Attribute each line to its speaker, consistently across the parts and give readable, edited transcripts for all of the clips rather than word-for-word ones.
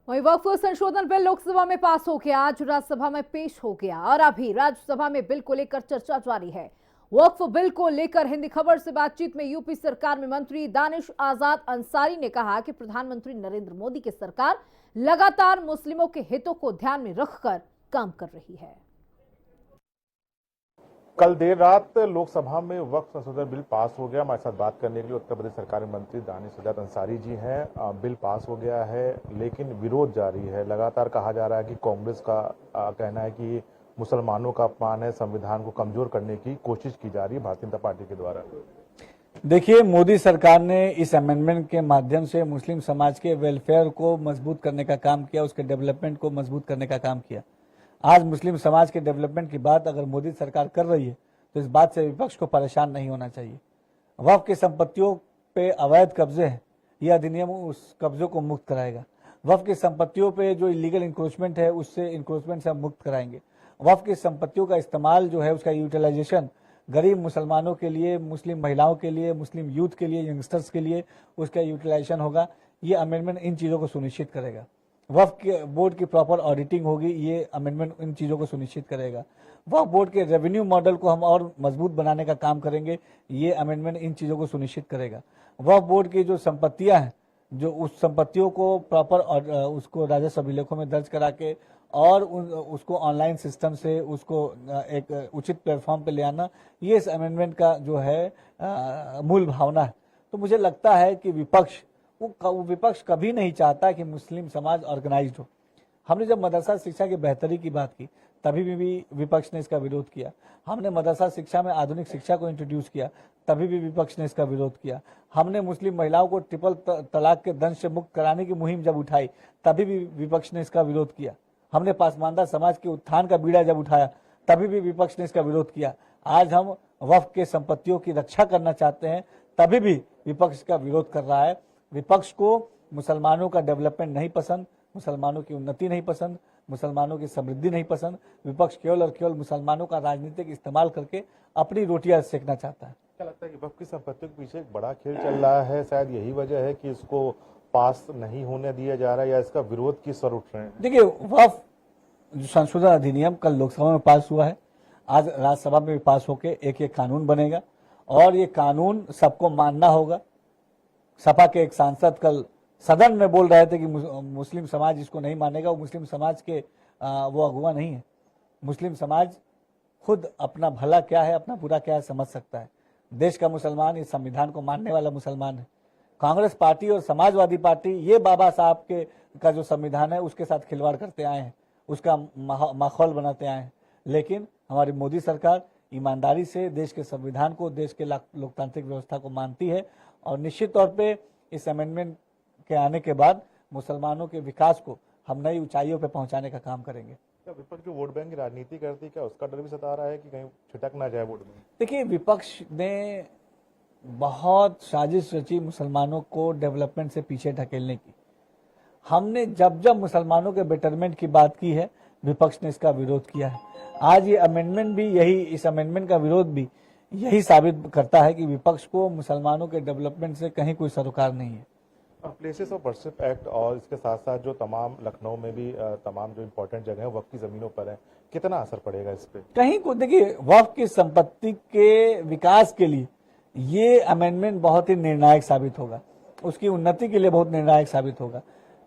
Speaker 1: वहीं वक्फ संशोधन बिल लोकसभा में पास हो गया, आज राज्यसभा में पेश हो गया और अभी राज्यसभा में बिल को लेकर चर्चा जारी है। वक्फ बिल को लेकर हिंदी खबर से बातचीत में यूपी सरकार में मंत्री दानिश आजाद अंसारी ने कहा कि प्रधानमंत्री नरेंद्र मोदी की सरकार लगातार मुस्लिमों के हितों को ध्यान में रखकर काम कर रही है।
Speaker 2: कल देर रात लोकसभा में वक्फ संशोधन बिल पास हो गया। हमारे साथ बात करने के लिए उत्तर प्रदेश सरकार में मंत्री दानिश आजाद अंसारी जी हैं। बिल पास हो गया है लेकिन विरोध जारी है। लगातार कहा जा रहा है कि कांग्रेस का कहना है कि मुसलमानों का अपमान है, संविधान को कमजोर करने की कोशिश की जा रही है भारतीय जनता पार्टी के द्वारा।
Speaker 3: देखिए, मोदी सरकार ने इस अमेंडमेंट के माध्यम से मुस्लिम समाज के वेलफेयर को मजबूत करने का काम किया, उसके डेवलपमेंट को मजबूत करने का काम किया। आज मुस्लिम समाज के डेवलपमेंट की बात अगर मोदी सरकार कर रही है तो इस बात से विपक्ष को परेशान नहीं होना चाहिए। वक्फ की संपत्तियों पे अवैध कब्जे हैं, यह अधिनियम उस कब्जों को मुक्त कराएगा। वक्फ की संपत्तियों पे जो इलीगल इंक्रोचमेंट है उससे इंक्रोचमेंट से हम मुक्त कराएंगे। वक्फ की संपत्तियों का इस्तेमाल जो है, उसका यूटिलाइजेशन गरीब मुसलमानों के लिए, मुस्लिम महिलाओं के लिए, मुस्लिम यूथ के लिए, यंगस्टर्स के लिए उसका यूटिलाइजेशन होगा। ये अमेंडमेंट इन चीज़ों को सुनिश्चित करेगा। वक्फ के बोर्ड की प्रॉपर ऑडिटिंग होगी, ये अमेंडमेंट इन चीज़ों को सुनिश्चित करेगा। वक्फ बोर्ड के रेवेन्यू मॉडल को हम और मजबूत बनाने का काम करेंगे, ये अमेंडमेंट इन चीज़ों को सुनिश्चित करेगा। वक्फ बोर्ड की जो संपत्तियां हैं, जो उस संपत्तियों को प्रॉपर उसको राजस्व अभिलेखों में दर्ज करा के और उसको ऑनलाइन सिस्टम से उसको एक उचित प्लेटफॉर्म पे ले आना, ये इस अमेंडमेंट का जो है मूल भावना है। तो मुझे लगता है कि विपक्ष कभी नहीं चाहता कि मुस्लिम समाज ऑर्गेनाइज्ड हो। हमने जब मदरसा शिक्षा की बेहतरी की बात की तभी भी विपक्ष ने इसका विरोध किया। हमने मदरसा शिक्षा में आधुनिक शिक्षा को इंट्रोड्यूस किया तभी भी विपक्ष ने इसका विरोध किया। हमने मुस्लिम महिलाओं को ट्रिपल तलाक के दंश से मुक्त कराने की मुहिम जब उठाई तभी भी विपक्ष ने इसका विरोध किया। हमने पासमानदा समाज के उत्थान का बीड़ा जब उठाया तभी भी विपक्ष ने इसका विरोध किया। आज हम वक्फ के संपत्तियों की रक्षा करना चाहते हैं तभी भी विपक्ष का विरोध कर रहा है। विपक्ष को मुसलमानों का डेवलपमेंट नहीं पसंद, मुसलमानों की उन्नति नहीं पसंद, मुसलमानों की समृद्धि नहीं पसंद। विपक्ष केवल और केवल मुसलमानों का राजनीतिक इस्तेमाल करके अपनी रोटियां सेकना चाहता है।
Speaker 2: क्या लगता है कि वक्फ की संपत्तियों के पीछे एक बड़ा खेल चल रहा है? शायद यही वजह है कि इसको पास नहीं होने दिया जा रहा है या इसका विरोध किस स्वर उठ रहे हैं?
Speaker 3: देखिए, वक्फ जो संशोधन अधिनियम कल लोकसभा में पास हुआ है, आज राज्यसभा में भी पास होकर एक कानून बनेगा और ये कानून सबको मानना होगा। सपा के एक सांसद कल सदन में बोल रहे थे कि मुस्लिम समाज इसको नहीं मानेगा। वो मुस्लिम समाज के वो अगुवा नहीं है। मुस्लिम समाज खुद अपना भला क्या है, अपना बुरा क्या है समझ सकता है। देश का मुसलमान इस संविधान को मानने वाला मुसलमान है। कांग्रेस पार्टी और समाजवादी पार्टी ये बाबा साहब के का जो संविधान है उसके साथ खिलवाड़ करते आए हैं, उसका माहौल बनाते आए हैं। लेकिन हमारी मोदी सरकार ईमानदारी से देश के संविधान को, देश के लोकतांत्रिक व्यवस्था को मानती है और निश्चित तौर पे इस अमेंडमेंट के आने के बाद मुसलमानों के विकास को हम नई ऊंचाइयों पे पहुंचाने का काम करेंगे।
Speaker 2: क्या विपक्ष जो वोट बैंक की राजनीति करती है, क्या उसका डर भी सता रहा है कि कहीं छिटक ना जाए वोट बैंक?
Speaker 3: देखिए, विपक्ष ने बहुत साजिश रची मुसलमानों को डेवलपमेंट से पीछे ढकेलने की। हमने जब जब मुसलमानों के बेटरमेंट की बात की है, विपक्ष ने इसका विरोध किया है। आज ये अमेंडमेंट भी इस अमेंडमेंट का विरोध भी यही साबित करता है कि विपक्ष को मुसलमानों के डेवलपमेंट से कहीं कोई सरोकार नहीं है।
Speaker 2: प्लेसेस ऑफ वर्शिप एक्ट और इसके साथ साथ जो तमाम लखनऊ में भी तमाम जो इम्पोर्टेंट जगह है वक्फ की जमीनों पर है, कितना असर पड़ेगा इस पे?
Speaker 3: कहीं को देखिए, वक्फ की संपत्ति के विकास के लिए ये अमेंडमेंट बहुत ही निर्णायक साबित होगा, उसकी उन्नति के लिए बहुत निर्णायक साबित होगा।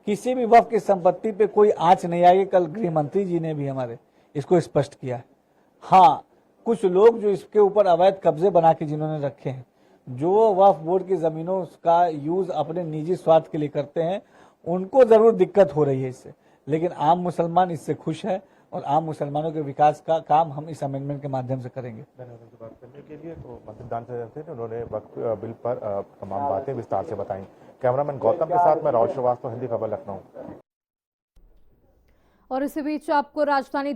Speaker 3: किसी भी वक्फ की संपत्ति पे कोई आंच नहीं आएगी। कल गृह मंत्री जी ने भी हमारे इसको स्पष्ट किया है। हाँ, कुछ लोग जो इसके ऊपर अवैध कब्जे बना के जिन्होंने रखे हैं, जो वक्फ बोर्ड की जमीनों का यूज अपने निजी स्वार्थ के लिए करते हैं, उनको जरूर दिक्कत हो रही है इससे। लेकिन आम मुसलमान इससे खुश है और आम मुसलमानों के विकास का काम हम इस अमेंडमेंट के माध्यम से करेंगे।
Speaker 2: धन्यवाद बात करने के लिए। तो मंत्री दानिश थे, उन्होंने वक्फ बिल पर तमाम बातें विस्तार से बताई। कैमरामैन गौतम के साथ मैं राहुल श्रीवास्तव, हिंदी खबर, लखनऊ।
Speaker 1: और इसी बीच आपको राजधानी